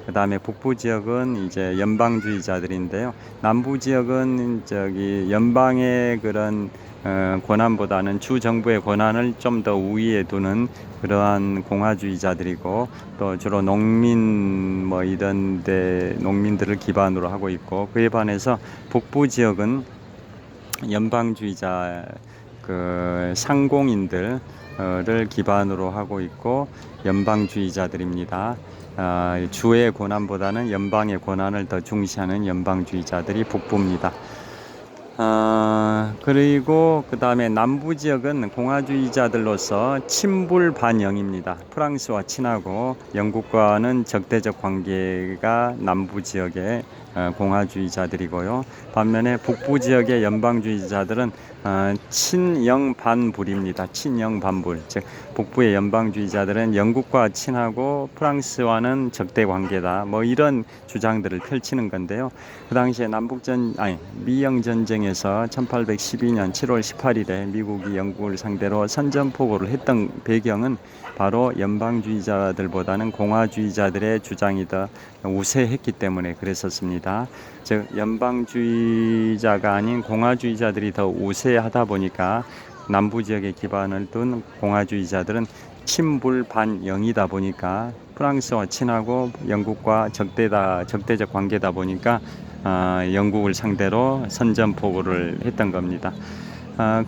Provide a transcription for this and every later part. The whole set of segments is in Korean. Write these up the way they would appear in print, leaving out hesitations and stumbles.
그 다음에 북부 지역은 이제 연방주의자들인데요. 남부 지역은 저기 연방의 그런 권한보다는 주 정부의 권한을 좀 더 우위에 두는 그러한 공화주의자들이고, 또 주로 농민 뭐 이런 데 농민들을 기반으로 하고 있고, 그에 반해서 북부 지역은 연방주의자 그 상공인들을 기반으로 하고 있고 연방주의자들입니다. 주의 권한보다는 연방의 권한을 더 중시하는 연방주의자들이 북부입니다. 그리고 그 다음에 남부 지역은 공화주의자들로서 친불 반영입니다. 프랑스와 친하고 영국과는 적대적 관계가 남부 지역의 공화주의자들이고요. 반면에 북부 지역의 연방주의자들은 친영 반불입니다. 친영 반불. 즉 북부의 연방주의자들은 영국과 친하고 프랑스와는 적대 관계다. 뭐 이런 주장들을 펼치는 건데요. 그 당시에 미영 전쟁에서 1812년 7월 18일에 미국이 영국을 상대로 선전포고를 했던 배경은 바로 연방주의자들보다는 공화주의자들의 주장이 더 우세했기 때문에 그랬었습니다. 즉 연방주의자가 아닌 공화주의자들이 더 우세하다 보니까 남부 지역에 기반을 둔 공화주의자들은 친불 반영이다 보니까 프랑스와 친하고 영국과 적대적 관계다 보니까 영국을 상대로 선전포고를 했던 겁니다.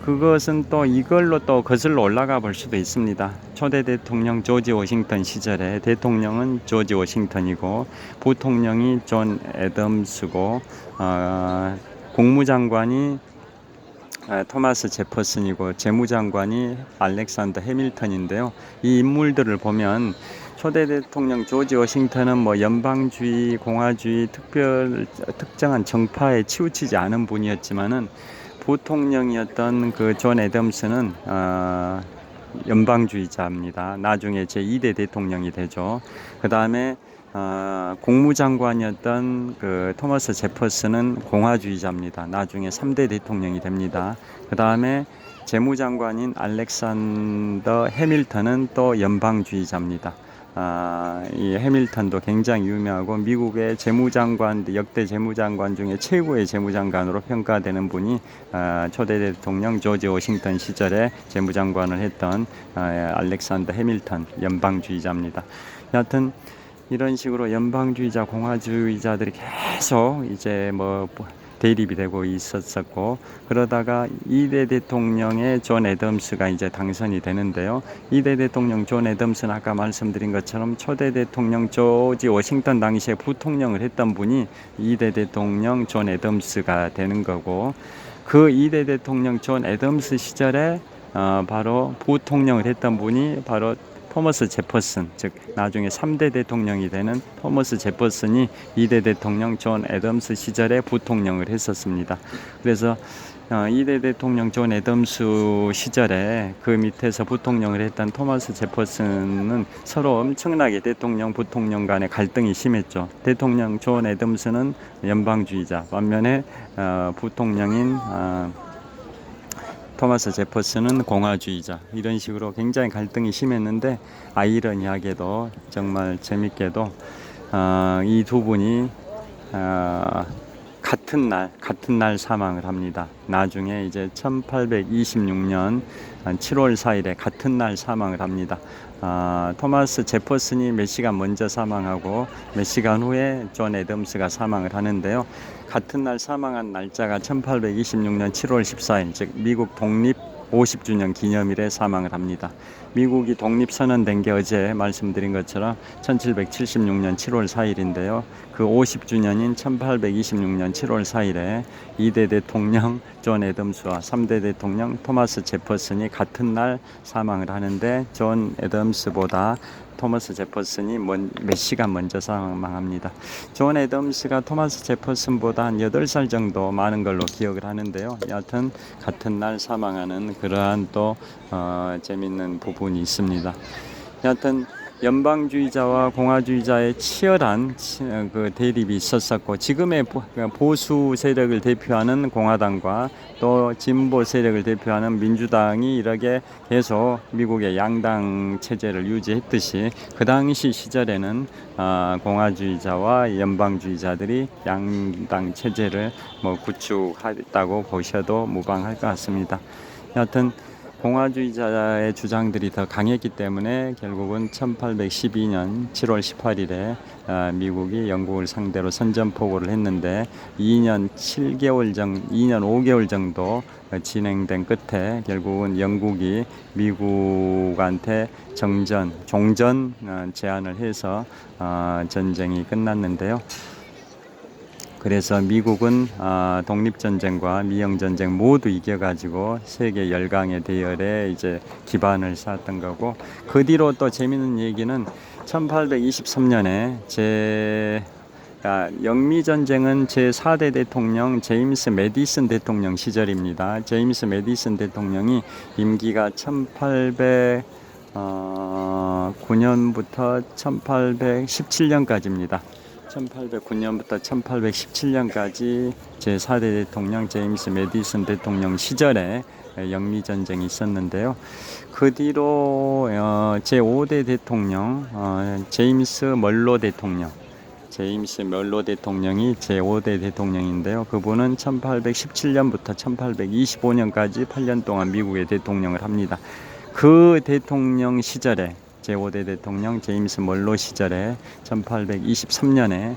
그것은 또 이걸로 또 거슬러 올라가 볼 수도 있습니다. 초대 대통령 조지 워싱턴 시절에 대통령은 조지 워싱턴이고 부통령이 존 애덤스고 국무장관이 토마스 제퍼슨이고 재무장관이 알렉산더 해밀턴인데요. 이 인물들을 보면 초대 대통령 조지 워싱턴은 뭐 연방주의, 공화주의 특정한 정파에 치우치지 않은 분이었지만은 부통령이었던 그 존 애덤스는 연방주의자입니다. 나중에 제2대 대통령이 되죠. 그 다음에 국무장관이었던 그 토마스 제퍼슨은 공화주의자입니다. 나중에 3대 대통령이 됩니다. 그 다음에 재무장관인 알렉산더 해밀턴은 또 연방주의자입니다. 이 해밀턴도 굉장히 유명하고 미국의 역대 재무장관 중에 최고의 재무장관으로 평가되는 분이 초대 대통령 조지 워싱턴 시절에 재무장관을 했던 알렉산더 해밀턴 연방주의자입니다. 여하튼 이런 식으로 연방주의자, 공화주의자들이 계속 이제 뭐 대립이 되고 있었고, 그러다가 2대 대통령의 존 애덤스가 이제 당선이 되는데요. 2대 대통령 존 애덤스는 아까 말씀드린 것처럼 초대 대통령 조지 워싱턴 당시에 부통령을 했던 분이 2대 대통령 존 애덤스가 되는 거고, 그 2대 대통령 존 애덤스 시절에 바로 부통령을 했던 분이 바로 토머스 제퍼슨, 즉 나중에 3대 대통령이 되는 토머스 제퍼슨이 2대 대통령 존 애덤스 시절에 부통령을 했었습니다. 그래서 2대 대통령 존 애덤스 시절에 그 밑에서 부통령을 했던 토머스 제퍼슨은 서로 엄청나게 대통령, 부통령 간의 갈등이 심했죠. 대통령 존 애덤스는 연방주의자, 반면에 부통령인 토마스 제퍼슨은 공화주의자, 이런 식으로 굉장히 갈등이 심했는데, 아이러니하게도 정말 재밌게도 이 두 분이 같은 날 사망을 합니다. 나중에 이제 1826년 7월 4일에 같은 날 사망을 합니다. 토마스 제퍼슨이 몇 시간 먼저 사망하고 몇 시간 후에 존 애덤스가 사망을 하는데요. 같은 날 사망한 날짜가 1826년 7월 14일, 즉 미국 독립 50주년 기념일에 사망을 합니다. 미국이 독립선언된 게 어제 말씀드린 것처럼 1776년 7월 4일인데요. 그 50주년인 1826년 7월 4일에 2대 대통령 존 애덤스와 3대 대통령 토마스 제퍼슨이 같은 날 사망을 하는데, 존 애덤스보다 토마스 제퍼슨이 몇 시간 먼저 사망합니다. 존 애덤스가 토마스 제퍼슨보다 한 8살 정도 많은 걸로 기억을 하는데요. 여하튼 같은 날 사망하는 그러한 또 재밌는 부분이 있습니다. 여하튼 연방주의자와 공화주의자의 치열한 그 대립이 있었었고, 지금의 보수 세력을 대표하는 공화당과 또 진보 세력을 대표하는 민주당이 이렇게 계속 미국의 양당 체제를 유지했듯이, 그 당시 시절에는 공화주의자와 연방주의자들이 양당 체제를 구축했다고 보셔도 무방할 것 같습니다. 여하튼 공화주의자의 주장들이 더 강했기 때문에 결국은 1812년 7월 18일에 미국이 영국을 상대로 선전포고를 했는데, 2년 5개월 정도 진행된 끝에 결국은 영국이 미국한테 종전 제안을 해서 전쟁이 끝났는데요. 그래서 미국은 독립전쟁과 미영전쟁 모두 이겨가지고 세계 열강의 대열에 이제 기반을 쌓았던 거고, 그 뒤로 또 재밌는 얘기는 1823년에 영미전쟁은 제4대 대통령 제임스 매디슨 대통령 시절입니다. 제임스 매디슨 대통령이 임기가 1809년부터 1817년까지입니다. 1809년부터 1817년까지 제4대 대통령 제임스 매디슨 대통령 시절에 영미전쟁이 있었는데요. 그 뒤로 제5대 대통령 제임스 멀로 대통령이 제5대 대통령인데요. 그분은 1817년부터 1825년까지 8년 동안 미국의 대통령을 합니다. 그 대통령 시절에 제5대 대통령 제임스 멀로 시절에 1823년에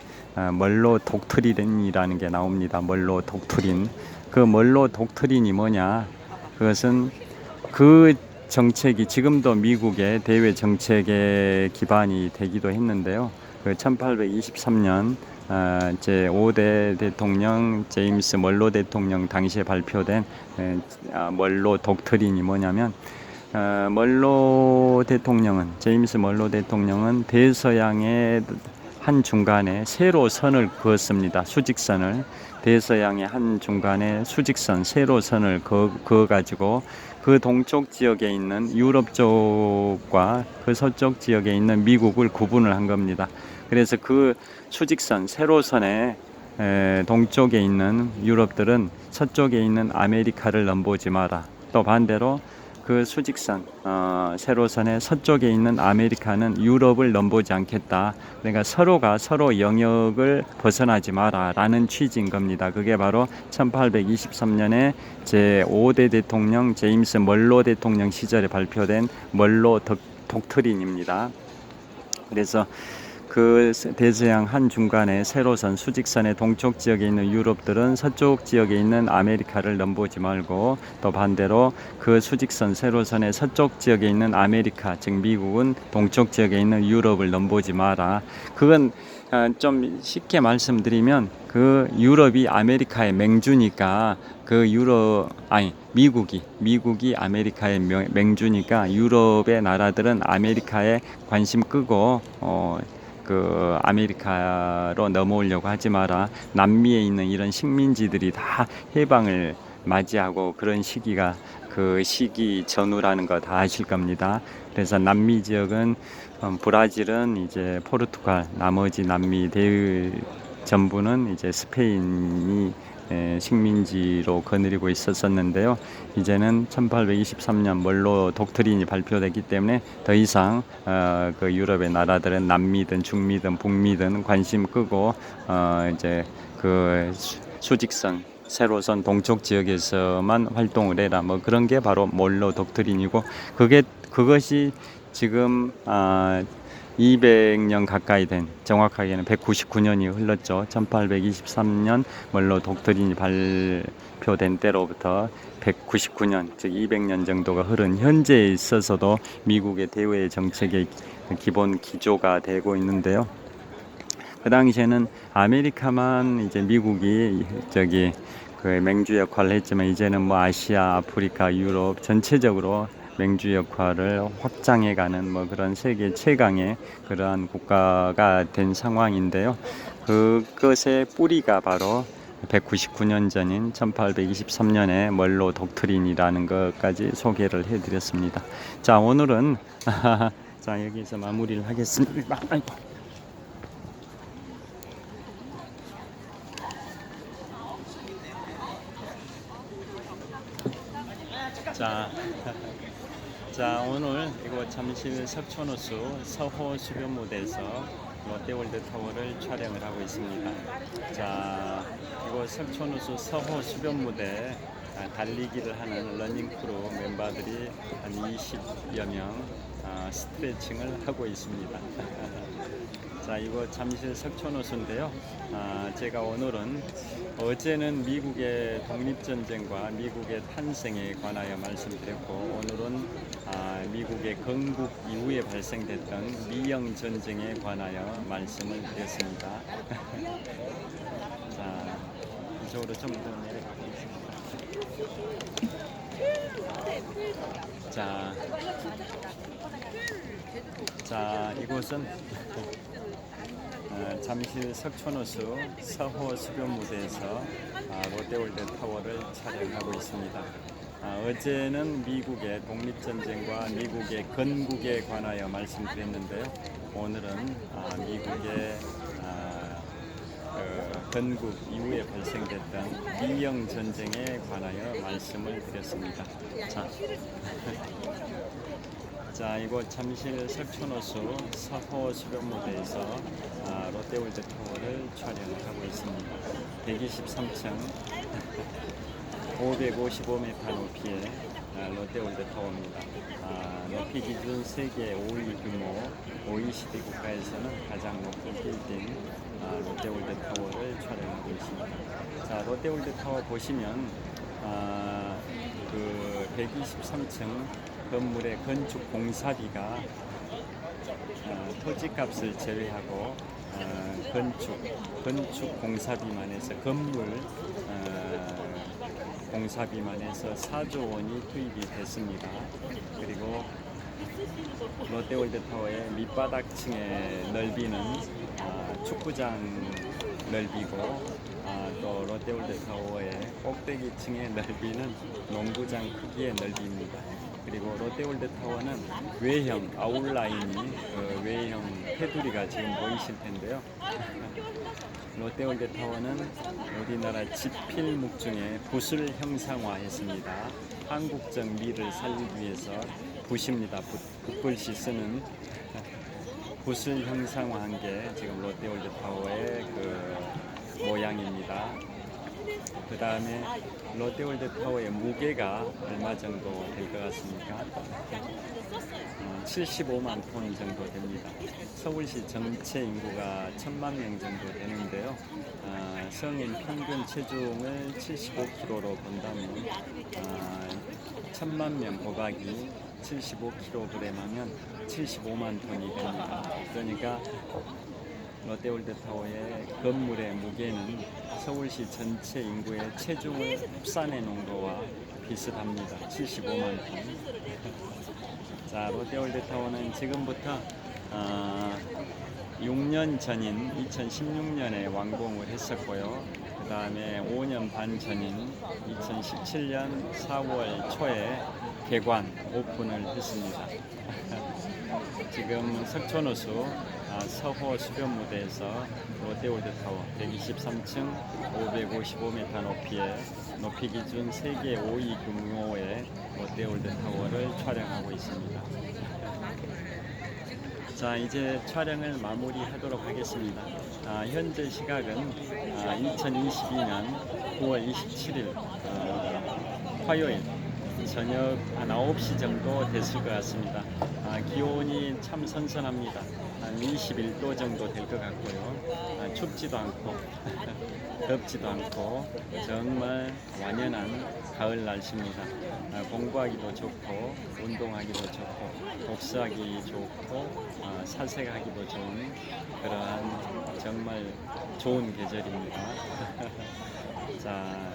멀로 독트린이라는 게 나옵니다. 멀로 독트린. 그 멀로 독트린이 뭐냐? 그것은 그 정책이 지금도 미국의 대외 정책의 기반이 되기도 했는데요. 그 1823년 제5대 대통령 제임스 멀로 대통령 당시에 발표된 멀로 독트린이 뭐냐면, 제임스 멀로 대통령은 대서양의 한 중간에 세로 선을 그었습니다. 수직선을. 대서양의 한 중간에 수직선, 세로선을 그어가지고 그 동쪽 지역에 있는 유럽 쪽과 그 서쪽 지역에 있는 미국을 구분을 한 겁니다. 그래서 그 수직선, 세로선의 동쪽에 있는 유럽들은 서쪽에 있는 아메리카를 넘보지 마라. 또 반대로 그 수직선, 세로선의 서쪽에 있는 아메리카는 유럽을 넘보지 않겠다. 그러니까 서로가 서로 영역을 벗어나지 마라 라는 취지인 겁니다. 그게 바로 1823년에 제5대 대통령 제임스 멀로 대통령 시절에 발표된 멀로 독트린입니다. 그래서 그 대서양 한 중간에 세로선 수직선의 동쪽 지역에 있는 유럽들은 서쪽 지역에 있는 아메리카를 넘보지 말고, 또 반대로 그 수직선 세로선의 서쪽 지역에 있는 아메리카, 즉 미국은 동쪽 지역에 있는 유럽을 넘보지 마라. 그건 좀 쉽게 말씀드리면, 그 유럽이 아메리카의 맹주니까 미국이 아메리카의 맹주니까 유럽의 나라들은 아메리카에 관심 끄고 그 아메리카로 넘어오려고 하지 마라. 남미에 있는 이런 식민지들이 다 해방을 맞이하고 그런 시기가 그 시기 전후라는 거 다 아실 겁니다. 그래서 남미 지역은 브라질은 이제 포르투갈, 나머지 남미 전부는 이제 스페인이 식민지로 거느리고 있었는데요. 이제는 1823년 멀로 독트린이 발표됐기 때문에 더 이상 그 유럽의 나라들은 남미든 중미든 북미든 관심 끄고 이제 그 수직선 세로선 동쪽 지역에서만 활동을 해라, 뭐 그런 게 바로 멀로 독트린이고, 그것이 지금 200년 가까이 된, 정확하게는 199년이 흘렀죠. 1823년 멀로 독트린이 발표된 때로부터 199년, 즉 200년 정도가 흐른 현재에 있어서도 미국의 대외 정책의 기본 기조가 되고 있는데요. 그 당시에는 아메리카만 이제 미국이 그 맹주 역할을 했지만, 이제는 뭐 아시아, 아프리카, 유럽 전체적으로 맹주 역할을 확장해가는 뭐 그런 세계 최강의 그러한 국가가 된 상황인데요. 그것의 뿌리가 바로 199년 전인 1823년에 멀로 독트린이라는 것까지 소개를 해드렸습니다. 자, 오늘은 자, 여기서 마무리를 하겠습니다. 아이고. 자, 자, 오늘 이거 잠실 석촌호수 서호 수변무대에서 롯데월드타워를 촬영을 하고 있습니다. 자, 이거 석촌호수 서호 수변무대 달리기를 하는 러닝크루 멤버들이 한 20여 명 스트레칭을 하고 있습니다. 자, 이거 잠실 석촌호수인데요. 제가 오늘은 어제는 미국의 독립전쟁과 미국의 탄생에 관하여 말씀드렸고, 오늘은 미국의 건국 이후에 발생됐던 미영 전쟁에 관하여 말씀을 드렸습니다. 자, 이쪽으로 좀 더 내려가겠습니다. 자, 이곳은 잠실 석촌호수 서호 수변무대에서 롯데월드타워를 촬영하고 있습니다. 어제는 미국의 독립전쟁과 미국의 건국에 관하여 말씀드렸는데요. 오늘은 미국의 건국 이후에 발생됐던 미영 전쟁에 관하여 말씀을 드렸습니다. 자, 자, 이곳 잠실 석촌호수 서호 수변무대에서 롯데월드타워를 촬영하고 있습니다. 123층 555m 높이의 롯데월드타워입니다. 높이 기준 세계 5위 규모 OECD 국가에서는 가장 높은 빌딩 롯데월드타워를 촬영하고 있습니다. 자, 롯데월드타워 보시면 그 123층 건물의 건축 공사비가 토지값을 제외하고 건축 공사비만 해서 건물 공사비만 해서 4조 원이 투입이 됐습니다. 그리고 롯데월드타워의 밑바닥층의 넓이는 축구장 넓이고, 또 롯데월드타워의 꼭대기층의 넓이는 농구장 크기의 넓이입니다. 그리고 롯데월드타워는 외형 아웃라인이 외형 테두리가 지금 보이실 텐데요. 롯데월드타워는 우리나라 지필목 중에 붓을 형상화했습니다. 한국적 미를 살리기 위해서 붓입니다. 붓글씨 쓰는 붓을 형상화한 게 지금 롯데월드타워의 그 모양입니다. 그 다음에 롯데월드타워의 무게가 얼마 정도 될 것 같습니까? 75만 톤 정도 됩니다. 서울시 전체 인구가 1000만 명 정도 되는데요. 성인 평균 체중을 75kg로 본다면 1000만 명 곱하기 75kg 하면 75만 톤이 됩니다. 그러니까 롯데월드타워의 건물의 무게는 서울시 전체 인구의 체중을 흡산해 놓은 거와 비슷합니다. 75만 톤. 자, 롯데월드타워는 지금부터 6년 전인 2016년에 완공을 했었고요. 그 다음에 5년 반 전인 2017년 4월 초에 개관 오픈을 했습니다. 지금 석촌호수 서호 수변무대에서 롯데월드타워 123층 555m 높이의 높이 기준 세계 5위 규모의 롯데월드타워를 촬영하고 있습니다. 자, 이제 촬영을 마무리하도록 하겠습니다. 현재 시각은 2022년 9월 27일 화요일 저녁 한 9시 정도 됐을 것 같습니다. 기온이 참 선선합니다. 한 21도 정도 될 것 같고요. 춥지도 않고 덥지도 않고 정말 완연한 가을 날씨입니다. 공부하기도 좋고 운동하기도 좋고 독서하기 좋고 사색하기도 좋은 그러한 정말 좋은 계절입니다. 자,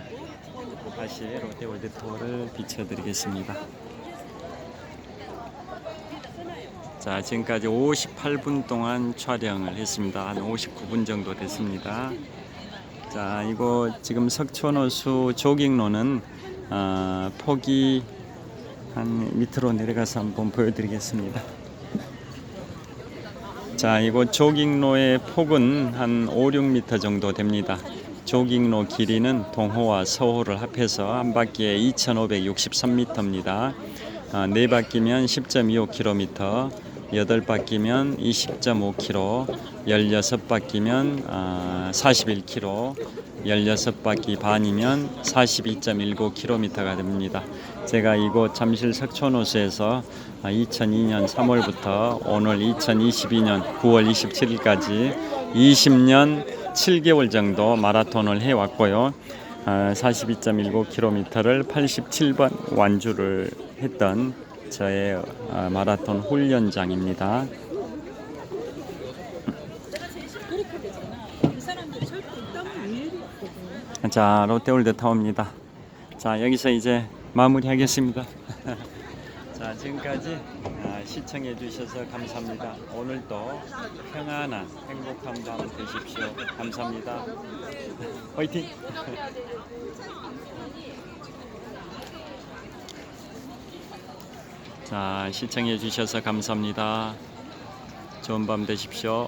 다시 롯데월드타워를 비춰드리겠습니다. 자, 지금까지 58분 동안 촬영을 했습니다. 한 59분 정도 됐습니다. 자, 이거 지금 석촌호수 조깅로는 폭이 한 밑으로 내려가서 한번 보여드리겠습니다. 자, 이곳 조깅로의 폭은 한 5, 6m 정도 됩니다. 조깅로 길이는 동호와 서호를 합해서 한 바퀴에 2,563m입니다. 네 바퀴면 10.25km, 8바퀴면 20.5km, 16바퀴면 41km, 16바퀴 반이면 42.19km가 됩니다. 제가 이곳 잠실 석촌호수에서 2002년 3월부터 오늘 2022년 9월 27일까지 20년 7개월 정도 마라톤을 해왔고요. 42.19km를 87번 완주를 했던 저의 마라톤 훈련장입니다. 자, 롯데월드타워입니다. 자, 여기서 이제 마무리하겠습니다. 자, 지금까지 시청해 주셔서 감사합니다. 오늘도 평안한 행복한 밤 되십시오. 감사합니다. 화이팅! 자, 시청해 주셔서 감사합니다. 좋은 밤 되십시오.